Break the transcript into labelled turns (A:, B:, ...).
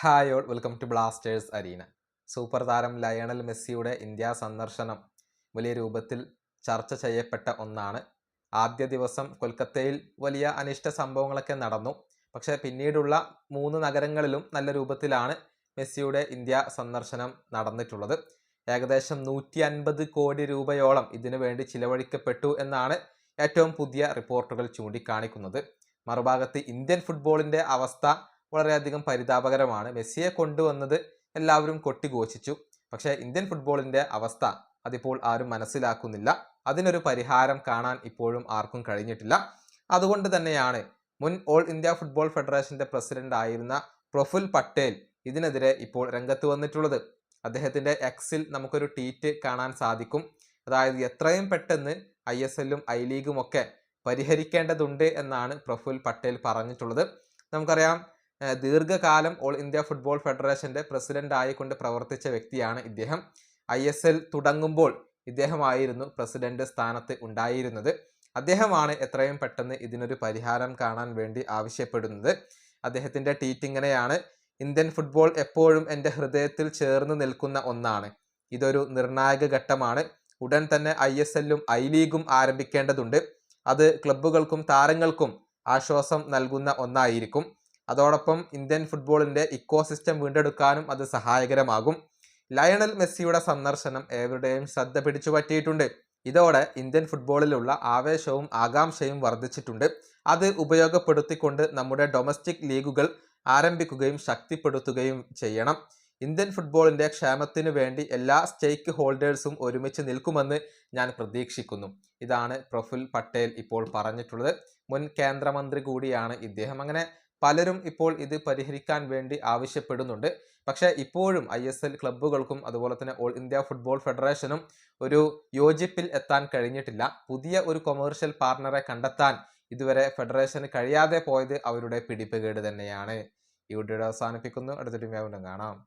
A: Hi all welcome to Blasters arena. Super താരം Lionel മെസ്സിയുടെ India സന്ദർശനം വലിയ രൂപത്തിൽ ചർച്ച ചെയ്യപ്പെട്ട ഒന്നാണ്. ആദ്യ ദിവസം കൊൽക്കത്തയിൽ വലിയ അനിഷ്ട സംഭവങ്ങളൊക്കെ നടന്നു. പക്ഷേ പിന്നീടുള്ള 3 നഗരങ്ങളിലും നല്ല രൂപത്തിലാണ് മെസ്സിയുടെ ഇന്ത്യ സന്ദർശനം നടന്നിട്ടുള്ളത്. ഏകദേശം 150 കോടി രൂപയോളം ഇതിനു വേണ്ടി ചിലവഴിക്കപ്പെട്ടു എന്നാണ് ഏറ്റവും പുതിയ റിപ്പോർട്ടുകൾ ചൂണ്ടിക്കാണിക്കുന്നത്. മറുഭാഗത്ത് ഇന്ത്യൻ ഫുട്ബോളിൻ്റെ അവസ്ഥ വളരെയധികം പരിതാപകരമാണ്. മെസ്സിയെ കൊണ്ടുവന്നത് എല്ലാവരും കൊട്ടിഘോഷിച്ചു. പക്ഷേ ഇന്ത്യൻ ഫുട്ബോളിൻ്റെ അവസ്ഥ അതിപ്പോൾ ആരും മനസ്സിലാക്കുന്നില്ല. അതിനൊരു പരിഹാരം കാണാൻ ഇപ്പോഴും ആർക്കും കഴിഞ്ഞിട്ടില്ല. അതുകൊണ്ട് തന്നെയാണ് മുൻ ഓൾ ഇന്ത്യ ഫുട്ബോൾ ഫെഡറേഷൻ്റെ പ്രസിഡന്റ് ആയിരുന്ന പ്രഫുൽ പട്ടേൽ ഇതിനെതിരെ ഇപ്പോൾ രംഗത്ത് വന്നിട്ടുള്ളത്. അദ്ദേഹത്തിൻ്റെ എക്സിൽ നമുക്കൊരു ട്വീറ്റ് കാണാൻ സാധിക്കും. അതായത് എത്രയും പെട്ടെന്ന് ISLഉം I ലീഗും ഒക്കെ പരിഹരിക്കേണ്ടതുണ്ട് എന്നാണ് പ്രഫുൽ പട്ടേൽ പറഞ്ഞിട്ടുള്ളത്. നമുക്കറിയാം, ദീർഘകാലം ഓൾ ഇന്ത്യ ഫുട്ബോൾ ഫെഡറേഷൻ്റെ പ്രസിഡന്റ് ആയിക്കൊണ്ട് പ്രവർത്തിച്ച വ്യക്തിയാണ് ഇദ്ദേഹം. ISL തുടങ്ങുമ്പോൾ ഇദ്ദേഹമായിരുന്നു പ്രസിഡന്റ് സ്ഥാനത്ത് ഉണ്ടായിരുന്നത്. അദ്ദേഹമാണ് എത്രയും പെട്ടെന്ന് ഇതിനൊരു പരിഹാരം കാണാൻ വേണ്ടി ആവശ്യപ്പെടുന്നത്. അദ്ദേഹത്തിൻ്റെ ട്വീറ്റ് ഇങ്ങനെയാണ്: ഇന്ത്യൻ ഫുട്ബോൾ എപ്പോഴും എൻ്റെ ഹൃദയത്തിൽ ചേർന്ന് നിൽക്കുന്ന ഒന്നാണ്. ഇതൊരു നിർണായക ഘട്ടമാണ്. ഉടൻ തന്നെ ISLഉം I ലീഗും ആരംഭിക്കേണ്ടതുണ്ട്. അത് ക്ലബ്ബുകൾക്കും താരങ്ങൾക്കും ആശ്വാസം നൽകുന്ന ഒന്നായിരിക്കും. അതോടൊപ്പം ഇന്ത്യൻ ഫുട്ബോളിൻ്റെ ഇക്കോസിസ്റ്റം വീണ്ടെടുക്കാനും അത് സഹായകരമാകും. ലയണൽ മെസ്സിയുടെ സന്ദർശനം ഏവരുടെയും ശ്രദ്ധ പിടിച്ചു പറ്റിയിട്ടുണ്ട്. ഇതോടെ ഇന്ത്യൻ ഫുട്ബോളിലുള്ള ആവേശവും ആകാംക്ഷയും വർദ്ധിച്ചിട്ടുണ്ട്. അത് ഉപയോഗപ്പെടുത്തിക്കൊണ്ട് നമ്മുടെ ഡൊമസ്റ്റിക് ലീഗുകൾ ആരംഭിക്കുകയും ശക്തിപ്പെടുത്തുകയും ചെയ്യണം. ഇന്ത്യൻ ഫുട്ബോളിൻ്റെ ക്ഷേമത്തിനു വേണ്ടി എല്ലാ സ്റ്റേക്ക് ഹോൾഡേഴ്സും ഒരുമിച്ച് നിൽക്കുമെന്ന് ഞാൻ പ്രതീക്ഷിക്കുന്നു. ഇതാണ് പ്രഫുൽ പട്ടേൽ ഇപ്പോൾ പറഞ്ഞിട്ടുള്ളത്. മുൻ കേന്ദ്രമന്ത്രി കൂടിയാണ് ഇദ്ദേഹം. അങ്ങനെ പലരും ഇപ്പോൾ ഇത് പരിഹരിക്കാൻ വേണ്ടി ആവശ്യപ്പെടുന്നുണ്ട്. പക്ഷേ ഇപ്പോഴും ISL ക്ലബ്ബുകൾക്കും അതുപോലെ തന്നെ ഓൾ ഇന്ത്യ ഫുട്ബോൾ ഫെഡറേഷനും ഒരു യോജിപ്പിൽ എത്താൻ കഴിഞ്ഞിട്ടില്ല. പുതിയ ഒരു കൊമേഴ്ഷ്യൽ പാർട്ണറെ കണ്ടെത്താൻ ഇതുവരെ ഫെഡറേഷന് കഴിയാതെ പോയത് അവരുടെ പിടിപ്പുകേട് തന്നെയാണ്. ഈ വീഡിയോ അവസാനിപ്പിക്കുന്നു. അടുത്തൊരു വീണ്ടും കാണാം.